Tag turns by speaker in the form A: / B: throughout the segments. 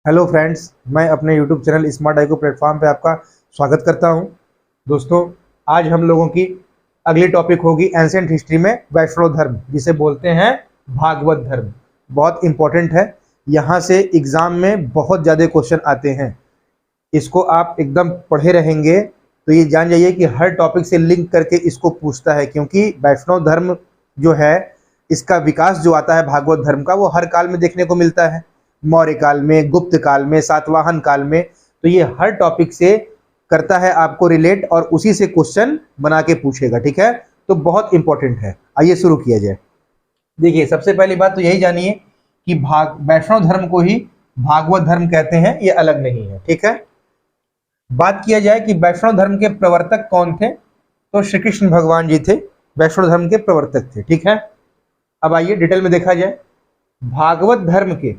A: Hello friends, मैं अपने YouTube channel smart आइको platform पे आपका स्वागत करता हूं। दोस्तों, आज हम लोगों की अगली टॉपिक होगी एंशिएंट हिस्ट्री में वैष्णव धर्म, जिसे बोलते हैं भागवत धर्म। बहुत इंपॉर्टेंट है, यहाँ से एग्जाम में बहुत ज़्यादा क्वेश्चन आते हैं। इसको आप एकदम पढ़े रहेंगे तो ये जान जाइए कि हर टॉपिक से लिंक करके इसको पूछता है, क्योंकि वैष्णव धर्म जो है इसका विकास जो आता है भागवत धर्म का, वो हर काल में देखने को मिलता है। मौर्य काल में, गुप्त काल में, सातवाहन काल में, तो ये हर टॉपिक से करता है आपको रिलेट और उसी से क्वेश्चन बना के पूछेगा। ठीक है, तो बहुत इंपॉर्टेंट है। आइए शुरू किया जाए। देखिए, सबसे पहली बात तो यही जानिए कि वैष्णव धर्म को ही भागवत धर्म कहते हैं, ये अलग नहीं है। ठीक है, बात किया जाए कि वैष्णव धर्म के प्रवर्तक कौन थे, तो श्री कृष्ण भगवान जी थे, वैष्णव धर्म के प्रवर्तक थे। ठीक है, अब आइए डिटेल में देखा जाए। भागवत धर्म के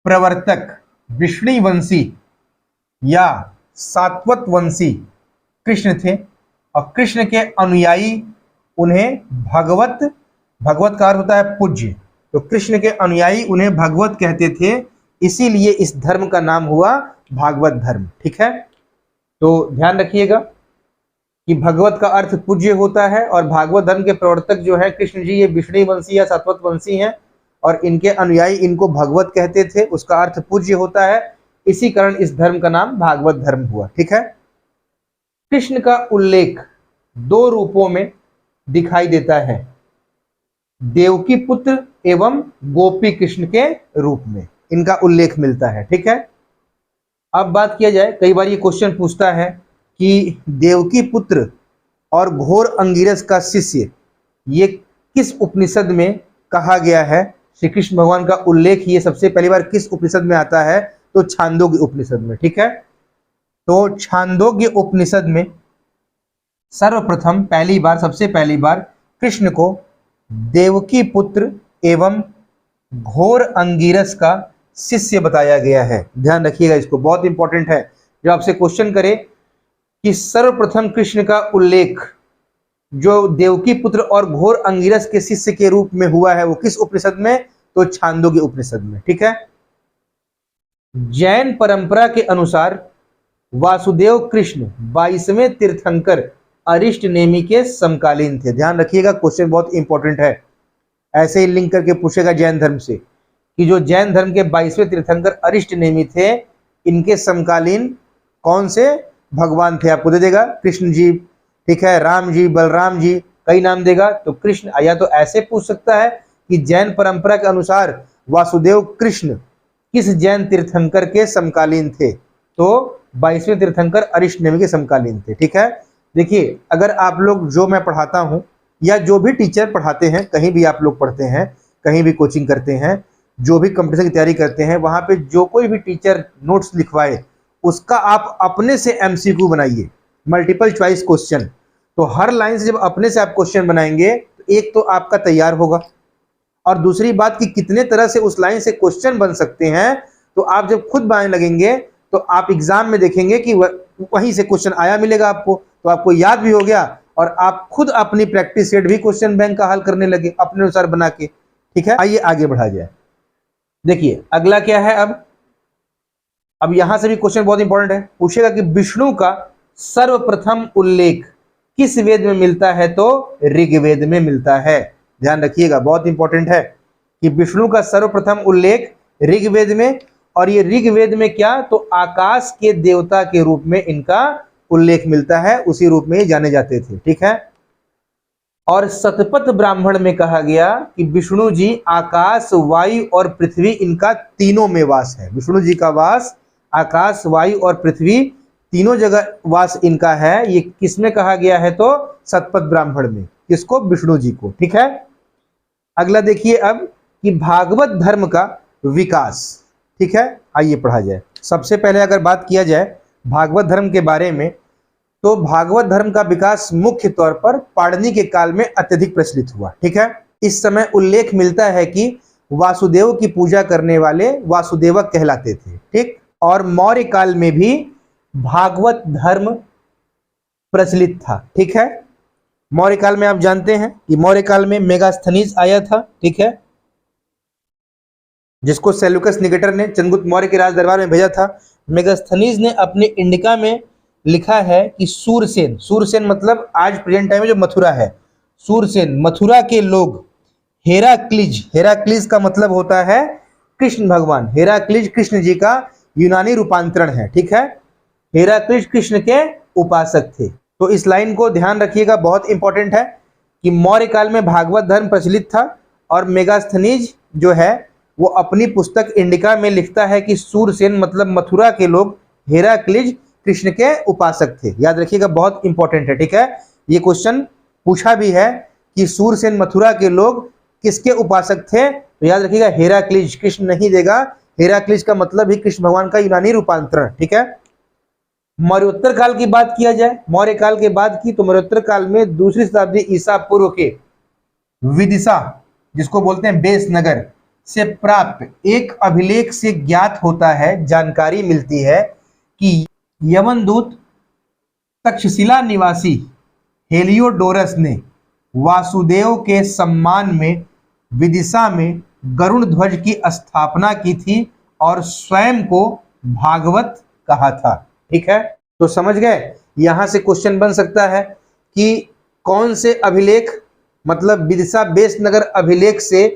A: प्रवर्तक विष्णुवंशी या सात्वत वंशी कृष्ण थे, और कृष्ण के अनुयायी उन्हें भगवत, भगवत का अर्थ होता है पूज्य, तो कृष्ण के अनुयायी उन्हें भगवत कहते थे, इसीलिए इस धर्म का नाम हुआ भागवत धर्म। ठीक है, तो ध्यान रखिएगा कि भगवत का अर्थ पूज्य होता है, और भागवत धर्म के प्रवर्तक जो है कृष्ण जी, ये विष्णुवंशी या सात्वत वंशी हैं, और इनके अनुयायी इनको भगवत कहते थे, उसका अर्थ पूज्य होता है, इसी कारण इस धर्म का नाम भागवत धर्म हुआ। ठीक है, कृष्ण का उल्लेख दो रूपों में दिखाई देता है, देवकी पुत्र एवं गोपी कृष्ण के रूप में इनका उल्लेख मिलता है। ठीक है, अब बात किया जाए, कई बार ये क्वेश्चन पूछता है कि देवकी पुत्र और घोर अंगिरस का शिष्य ये किस उपनिषद में कहा गया है। श्री कृष्ण भगवान का उल्लेख ये सबसे पहली बार किस उपनिषद में आता है, तो छांदोग्य उपनिषद में। ठीक है, तो छांदोग्य उपनिषद में सर्वप्रथम पहली बार, सबसे पहली बार कृष्ण को देवकी पुत्र एवं घोर अंगिरस का शिष्य बताया गया है। ध्यान रखिएगा, इसको बहुत इंपॉर्टेंट है। जब आपसे क्वेश्चन करे कि सर्वप्रथम कृष्ण का उल्लेख जो देवकी पुत्र और घोर अंगिरस के शिष्य के रूप में हुआ है, वो किस उपनिषद में, तो छांदोग्य उपनिषद में। ठीक है, जैन परंपरा के अनुसार वासुदेव कृष्ण 22वें तीर्थंकर अरिष्ट नेमि के समकालीन थे। ध्यान रखिएगा, क्वेश्चन बहुत इंपॉर्टेंट है, ऐसे ही लिंक करके पूछेगा जैन धर्म से कि जो जैन धर्म के 22वें तीर्थंकर अरिष्ट नेमि थे, इनके समकालीन कौन से भगवान थे, आपको दे देगा कृष्ण जी, ठीक है, राम जी, बलराम जी, कई नाम देगा। तो कृष्ण, या तो ऐसे पूछ सकता है कि जैन परंपरा के अनुसार वासुदेव कृष्ण किस जैन तीर्थंकर के समकालीन थे, तो 22वें तीर्थंकर अरिष्ट नेमि के समकालीन थे। ठीक है, देखिए, अगर आप लोग, जो मैं पढ़ाता हूं या जो भी टीचर पढ़ाते हैं, कहीं भी आप लोग पढ़ते हैं, कहीं भी कोचिंग करते हैं, जो भी कंपटीशन की तैयारी करते हैं, वहां पे जो कोई भी टीचर नोट्स लिखवाए उसका आप अपने से एमसीक्यू बनाइए, मल्टीपल चॉइस क्वेश्चन। तो हर लाइन से जब अपने से आप क्वेश्चन बनाएंगे तो एक तो आपका तैयार होगा, और दूसरी बात कि कितने तरह से उस लाइन से क्वेश्चन बन सकते हैं, तो आप जब खुद बनाने लगेंगे तो आप एग्जाम में देखेंगे कि वहीं से क्वेश्चन आया मिलेगा आपको, तो आपको याद भी हो गया, और आप खुद अपनी प्रैक्टिस सेट भी क्वेश्चन बैंक का हल करने लगे अपने अनुसार बना के। ठीक है, आइए आगे बढ़ा जाए। देखिए, अगला क्या है। अब यहां से भी क्वेश्चन बहुत इंपॉर्टेंट है, पूछेगा कि विष्णु का सर्वप्रथम उल्लेख किस वेद में मिलता है, तो ऋग्वेद में मिलता है। ध्यान रखिएगा, बहुत इंपॉर्टेंट है कि विष्णु का सर्वप्रथम उल्लेख ऋग्वेद में, और ये ऋग्वेद में क्या, तो आकाश के देवता के रूप में इनका उल्लेख मिलता है, उसी रूप में ही जाने जाते थे। ठीक है, और शतपथ ब्राह्मण में कहा गया कि विष्णु जी आकाश, वायु और पृथ्वी, इनका तीनों में वास है। विष्णु जी का वास आकाश, वायु और पृथ्वी तीनों जगह वास इनका है। ये किसमें कहा गया है, तो शतपथ ब्राह्मण में। किसको, विष्णु जी को। ठीक है, अगला देखिए अब कि भागवत धर्म का विकास। ठीक है, आइए पढ़ा जाए। सबसे पहले अगर बात किया जाए भागवत धर्म के बारे में, तो भागवत धर्म का विकास मुख्य तौर पर पाणिनि के काल में अत्यधिक प्रचलित हुआ। ठीक है, इस समय उल्लेख मिलता है कि वासुदेव की पूजा करने वाले वासुदेवक कहलाते थे। ठीक, और मौर्य काल में भी भागवत धर्म प्रचलित था। ठीक है, मौर्य काल में आप जानते हैं कि मौर्य काल में मेगास्थनीज आया था। ठीक है, जिसको सेल्यूकस निकेटर ने चंद्रगुप्त मौर्य के राज दरबार में भेजा था। मेगास्थनीज ने अपने इंडिका में लिखा है कि सूरसेन, सूरसेन मतलब आज प्रेजेंट टाइम में जो मथुरा है, सूरसेन मथुरा के लोग हेराक्लिज, हेराक्लिज का मतलब होता है कृष्ण भगवान, हेराक्लिज कृष्ण जी का यूनानी रूपांतरण है, ठीक है। हेराक्लिज कृष्ण के उपासक थे। तो इस लाइन को ध्यान रखिएगा, बहुत इंपॉर्टेंट है कि मौर्य काल में भागवत धर्म प्रचलित था और मेगास्थनीज जो है वो अपनी पुस्तक इंडिका में लिखता है कि सूरसेन मतलब मथुरा के लोग हेराक्लिज कृष्ण के उपासक थे। याद रखिएगा, बहुत इंपॉर्टेंट है, ठीक है। ये क्वेश्चन पूछा भी है कि सूरसेन मथुरा के लोग किसके उपासक थे, तो याद रखिएगा हेराक्लिज, कृष्ण नहीं देगा, हेराक्लिज का मतलब ही कृष्ण भगवान का यूनानी रूपांतरण, ठीक है। मौर्योत्तर काल की बात किया जाए, मौर्य काल के बाद की, तो मौर्योत्तर काल में दूसरी शताब्दी ईसा पूर्व के विदिशा, जिसको बोलते हैं बेस नगर से प्राप्त एक अभिलेख से ज्ञात होता है, जानकारी मिलती है कि यवनदूत तक्षशिला निवासी हेलियोडोरस ने वासुदेव के सम्मान में विदिशा में गरुड़ ध्वज की स्थापना की थी और स्वयं को भागवत कहा था, ठीक है। तो समझ गए, यहां से क्वेश्चन बन सकता है कि कौन से अभिलेख, मतलब विदिशा बेस नगर अभिलेख से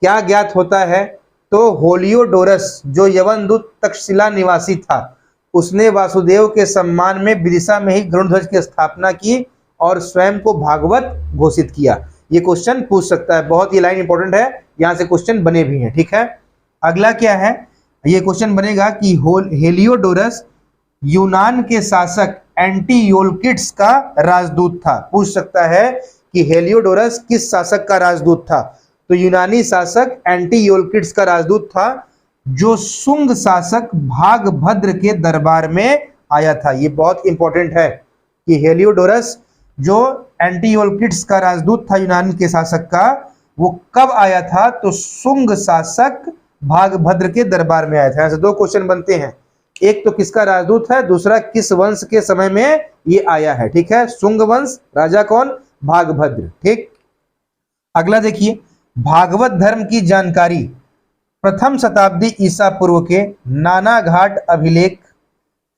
A: क्या ज्ञात होता है, तो हेलियोडोरस जो यवनदूत तक्षशिला निवासी था, उसने वासुदेव के सम्मान में विदिशा में ही गरुड़ ध्वज की स्थापना की और स्वयं को भागवत घोषित किया। ये क्वेश्चन पूछ सकता है, बहुत ही लाइन इंपॉर्टेंट है, यहां से क्वेश्चन बने भी हैं, ठीक है। अगला क्या है, ये क्वेश्चन बनेगा कि हेलियोडोरस यूनान के शासक एंटीयोलकिड्स का राजदूत था। पूछ सकता है कि हेलियोडोरस किस शासक का राजदूत था, तो यूनानी शासक एंटीयोलकिड्स का राजदूत था, जो शुंग शासक भागभद्र के दरबार में आया था। ये बहुत इंपॉर्टेंट है कि हेलियोडोरस जो एंटीयोलकिड्स का राजदूत था यूनान के शासक का, वो कब आया था, तो शुंग शासक भागभद्र के दरबार में आया था। ऐसे दो क्वेश्चन बनते हैं, एक तो किसका राजदूत है, दूसरा किस वंश के समय में ये आया है, ठीक है। शुंग वंश, राजा कौन, भागभद्र, ठीक। अगला देखिए, भागवत धर्म की जानकारी प्रथम शताब्दी ईसा पूर्व के नानाघाट अभिलेख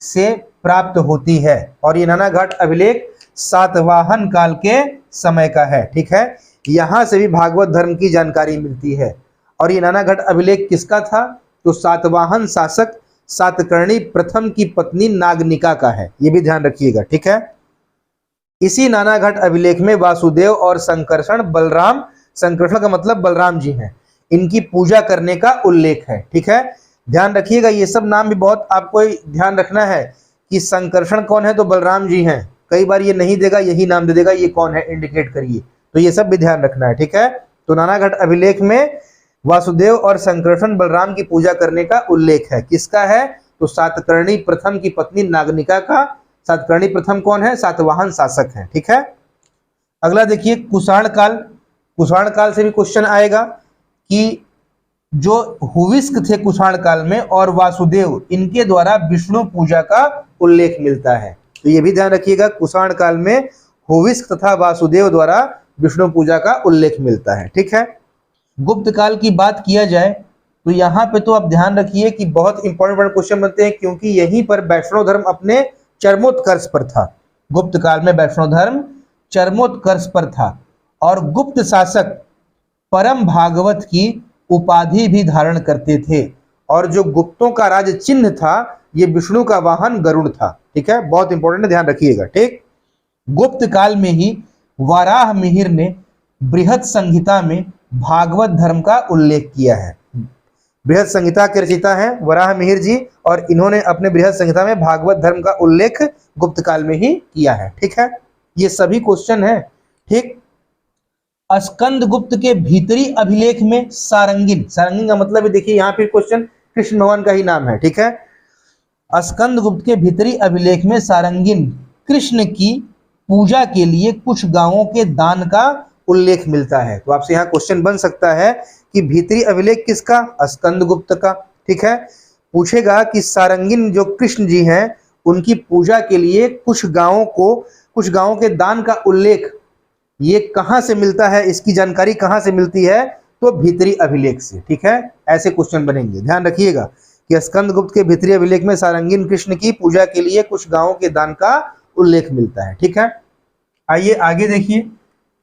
A: से प्राप्त होती है और ये नानाघाट अभिलेख सातवाहन काल के समय का है, ठीक है। यहां से भी भागवत धर्म की जानकारी मिलती है और ये नानाघाट अभिलेख किसका था, तो सातवाहन शासक सातकर्णी प्रथम की पत्नी नागनिका का है, ये भी ध्यान रखिएगा, ठीक है। इसी नानाघाट अभिलेख में वासुदेव और संकर्षण बलराम, संकर्षण का मतलब बलराम जी हैं, इनकी पूजा करने का उल्लेख है, ठीक है। ध्यान रखिएगा, ये सब नाम भी बहुत आपको ध्यान रखना है कि संकर्षण कौन है, तो बलराम जी हैं। कई बार ये नहीं देगा, यही नाम दे देगा, ये कौन है इंडिकेट करिए, तो ये सब भी ध्यान रखना है, ठीक है। तो नानाघाट अभिलेख में वासुदेव और संकर्षण बलराम की पूजा करने का उल्लेख है, किसका है, तो सातकर्णी प्रथम की पत्नी नागनिका का। सातकर्णी प्रथम कौन है, सातवाहन शासक है, ठीक है। अगला देखिए, कुषाण काल, कुषाण काल से भी क्वेश्चन आएगा कि जो हुविस्क थे कुषाण काल में और वासुदेव, इनके द्वारा विष्णु पूजा का उल्लेख मिलता है, तो ये भी ध्यान रखिएगा, कुषाण काल में हुविस्क तथा वासुदेव द्वारा विष्णु पूजा का उल्लेख मिलता है, ठीक है। गुप्त काल की बात किया जाए तो यहाँ पे तो आप ध्यान रखिए कि बहुत इंपॉर्टेंट क्वेश्चन बनते हैं, क्योंकि यहीं पर वैष्णव धर्म अपने चरमोत्कर्ष पर था। गुप्त काल में वैष्णव धर्म चरमोत्कर्ष पर था और गुप्त शासक परम भागवत की उपाधि भी धारण करते थे और जो गुप्तों का राज चिन्ह था, ये विष्णु का वाहन गरुड़ था, ठीक है। बहुत इंपॉर्टेंट है, ध्यान रखिएगा, ठीक। गुप्त काल में ही वराह मिहिर ने बृहत संहिता में भागवत धर्म का उल्लेख किया है। बृहत संहिता के रचयिता हैं वराह मिहिर जी और इन्होंने अपने बृहत संहिता में भागवत धर्म का उल्लेख गुप्त काल में ही किया है, ठीक है। ये सभी क्वेश्चन है, ठीक। स्कंद गुप्त के भीतरी अभिलेख में सारंगिन, सारंगिन का मतलब है, देखिए यहाँ पे क्वेश्चन कृष्ण भगवान का ही नाम है, ठीक है। स्कंद गुप्त के भीतरी अभिलेख में सारंगिन कृष्ण की पूजा के लिए कुछ गांवों के दान का उल्लेख मिलता है। तो आपसे यहाँ क्वेश्चन बन सकता है कि भीतरी अभिलेख किसका, स्कंद गुप्त का, ठीक है। पूछेगा कि सारंगिन जो कृष्ण जी हैं, उनकी पूजा के लिए कुछ गांवों के दान का उल्लेख ये कहां से मिलता है, इसकी जानकारी कहां से मिलती है, तो भीतरी अभिलेख से। ठीक है, ऐसे क्वेश्चन बनेंगे, ध्यान रखिएगा कि स्कंदगुप्त के भीतरी अभिलेख में सारंगीन कृष्ण की पूजा के लिए कुछ गांवों के दान का उल्लेख मिलता है। ठीक है, आइए आगे देखिए।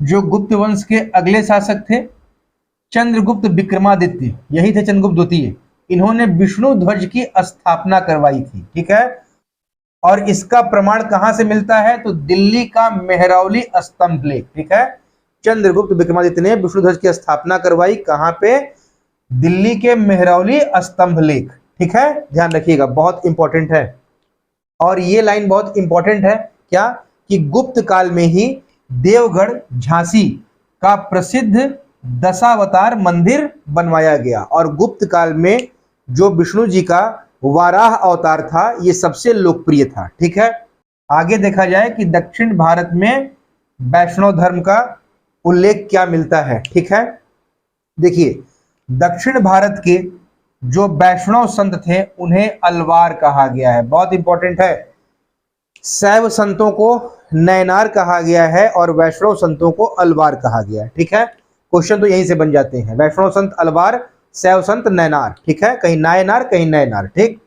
A: जो गुप्त वंश के अगले शासक थे चंद्रगुप्त विक्रमादित्य, यही थे चंद्रगुप्त द्वितीय। इन्होंने विष्णु ध्वज की स्थापना करवाई थी। ठीक है, और इसका प्रमाण कहां से मिलता है? तो दिल्ली का मेहरौली स्तंभ लेख। ठीक है, चंद्रगुप्त विक्रमादित्य ने विष्णु ध्वज की स्थापना करवाई कहां पे? दिल्ली के मेहरौली स्तंभ लेख। ठीक है, ध्यान रखिएगा, बहुत इंपॉर्टेंट है। और ये लाइन बहुत इंपॉर्टेंट है, क्या कि गुप्त काल में ही देवगढ़ झांसी का प्रसिद्ध दशावतार मंदिर बनवाया गया, और गुप्त काल में जो विष्णु जी का वाराह अवतार था ये सबसे लोकप्रिय था। ठीक है, आगे देखा जाए कि दक्षिण भारत में वैष्णव धर्म का उल्लेख क्या मिलता है। ठीक है, देखिए दक्षिण भारत के जो वैष्णव संत थे उन्हें अलवार कहा गया है, बहुत इंपॉर्टेंट है। शैव संतों को नयनार कहा गया है और वैष्णव संतों को अलवार कहा गया है। ठीक है, क्वेश्चन तो यहीं से बन जाते हैं, वैष्णव संत अलवार, शैव संत नयनार। ठीक है, कहीं नायनार कहीं नयनार। ठीक,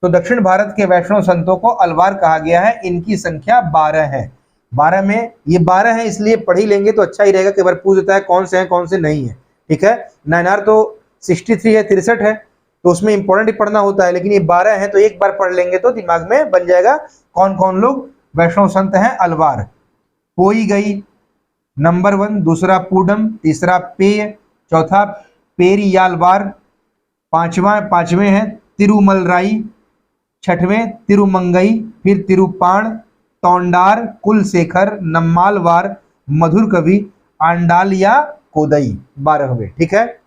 A: तो दक्षिण भारत के वैष्णव संतों को अलवार कहा गया है। इनकी संख्या 12 है। 12 में ये 12 है, इसलिए पढ़ ही लेंगे तो अच्छा ही रहेगा, कई बार पूछ देता है कौन से हैं कौन से नहीं है। ठीक है, नयनार तो 63 है, 63 है, तो उसमें इंपॉर्टेंट ही पढ़ना होता है, लेकिन ये 12 है तो एक बार पढ़ लेंगे तो दिमाग में बन जाएगा कौन कौन लोग वैष्णव संत हैं। अलवार पोई गई नंबर 1, दूसरा पूडम, तीसरा पेय, चौथा पेरियालवार, पांचवें हैं तिरुमलराई, छठवें तिरुमंगई, फिर तिरुपाण, तौंडार, कुलशेखर, नम्मालवार, मधुर कवि, आंडाल या कोदई 12वें। ठीक है,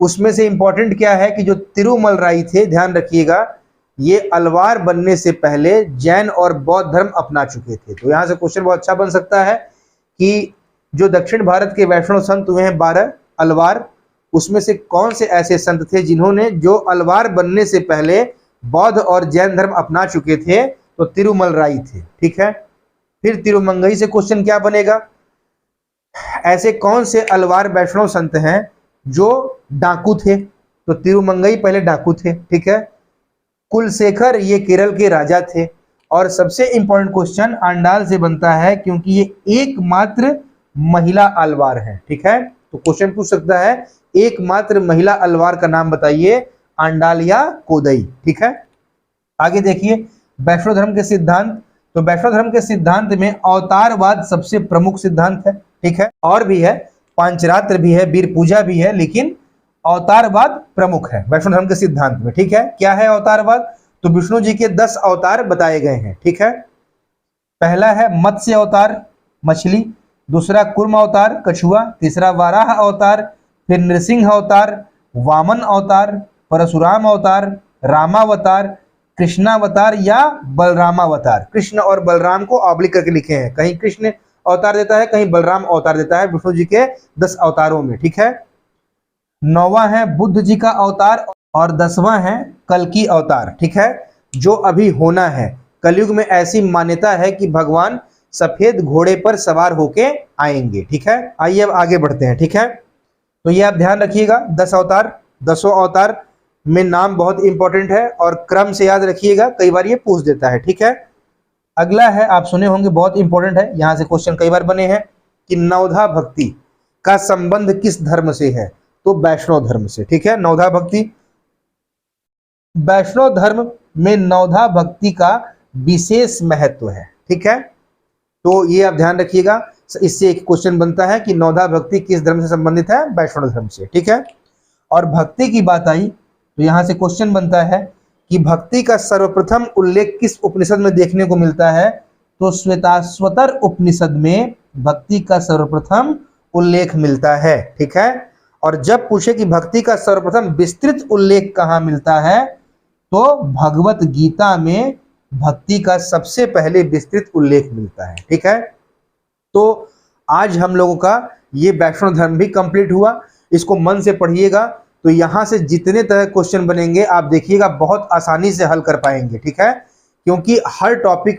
A: उसमें से इंपॉर्टेंट क्या है कि जो तिरुमलराई थे, ध्यान रखिएगा, ये अलवार बनने से पहले जैन और बौद्ध धर्म अपना चुके थे। तो यहां से क्वेश्चन बहुत अच्छा बन सकता है कि जो दक्षिण भारत के वैष्णव संत हुए हैं 12 अलवार, उसमें से कौन से ऐसे संत थे जिन्होंने जो अलवार बनने से पहले बौद्ध और जैन धर्म अपना चुके थे? तो तिरुमलराई थे। ठीक है, फिर तिरुमंगई से क्वेश्चन क्या बनेगा? ऐसे कौन से अलवार वैष्णव संत हैं जो डाकू थे? तो तिरुमंगई पहले डाकू थे। ठीक है, कुलशेखर ये केरल के राजा थे, और सबसे इंपॉर्टेंट क्वेश्चन आंडाल से बनता है क्योंकि ये एकमात्र महिला अलवार है। ठीक है, तो क्वेश्चन पूछ सकता है एकमात्र महिला अलवार का नाम बताइए, आंडाल या कोदई। ठीक है, आगे देखिए वैष्णव धर्म के सिद्धांत। तो वैष्णव धर्म के सिद्धांत में अवतारवाद सबसे प्रमुख सिद्धांत है। ठीक है, और भी है, पांचरात्र भी है, वीर पूजा भी है, लेकिन अवतारवाद प्रमुख है वैष्णव धर्म के सिद्धांत में। ठीक है, क्या है अवतारवाद? तो विष्णु जी के 10 अवतार बताए गए हैं। ठीक है, पहला है मत्स्य अवतार मछली, दूसरा कुर्म अवतार कछुआ, तीसरा वाराह अवतार, फिर नृसिंह अवतार, वामन अवतार, परशुराम अवतार, रामावतार, कृष्णावतार या बलरामावतार। कृष्ण और बलराम को ऑब्लिक करके लिखे हैं, कहीं कृष्ण अवतार देता है कहीं बलराम अवतार देता है विष्णु जी के 10 अवतारों में। ठीक है, 9वां है बुद्ध जी का अवतार और 10वां है कल्कि अवतार। ठीक है, जो अभी होना है। कलयुग में ऐसी मान्यता है कि भगवान सफेद घोड़े पर सवार होके आएंगे। ठीक है, आइए अब आगे बढ़ते हैं। ठीक है, तो ये आप ध्यान रखिएगा, 10 अवतार, 10 अवतार में नाम बहुत इंपॉर्टेंट है और क्रम से याद रखिएगा, कई बार ये पूछ देता है। ठीक है, अगला है, आप सुने होंगे, बहुत इंपॉर्टेंट है, यहां से क्वेश्चन कई बार बने हैं कि नवधा भक्ति का संबंध किस धर्म से है? तो वैष्णव धर्म से। ठीक है, नवधा भक्ति, वैष्णव धर्म में नवधा भक्ति का विशेष महत्व है। ठीक है, तो ये आप ध्यान रखिएगा, इससे एक क्वेश्चन बनता है कि नवधा भक्ति किस धर्म से संबंधित है? वैष्णव धर्म से। ठीक है, और भक्ति की बात आई तो यहां से क्वेश्चन बनता है कि भक्ति का सर्वप्रथम उल्लेख किस उपनिषद में देखने को मिलता है? तो श्वेताश्वतर उपनिषद में भक्ति का सर्वप्रथम उल्लेख मिलता है। ठीक है, और जब पूछे कि भक्ति का सर्वप्रथम विस्तृत उल्लेख कहाँ मिलता है? तो भगवत गीता में भक्ति का सबसे पहले विस्तृत उल्लेख मिलता है। ठीक है, तो आज हम लोगों का ये वैष्णव धर्म भी कंप्लीट हुआ। इसको मन से पढ़िएगा तो यहाँ से जितने तरह क्वेश्चन बनेंगे आप देखिएगा बहुत आसानी से हल कर पाएंगे। ठीक है, क्योंकि हर टॉपिक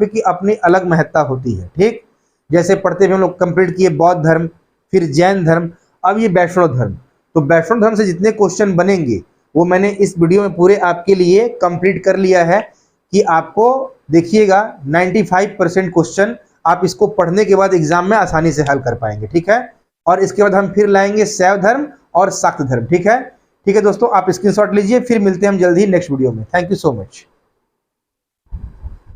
A: की अपनी अलग महत्ता होती है। ठीक, जैसे पढ़ते हुए हम लोग कंप्लीट किए बौद्ध धर्म, फिर जैन धर्म, अब ये वैष्णव धर्म, तो वैष्णव धर्म से जितने क्वेश्चन बनेंगे वो मैंने इस वीडियो में पूरे आपके लिए कंप्लीट कर लिया है कि आपको देखिएगा 95% क्वेश्चन आप इसको पढ़ने के बाद एग्जाम में आसानी से हल कर पाएंगे। ठीक है, और इसके बाद हम फिर लाएंगे शैव धर्म और शाक्त धर्म। ठीक है दोस्तों, आप स्क्रीनशॉट लीजिए, फिर मिलते हैं हम जल्दी ही नेक्स्ट वीडियो में। Thank you so much.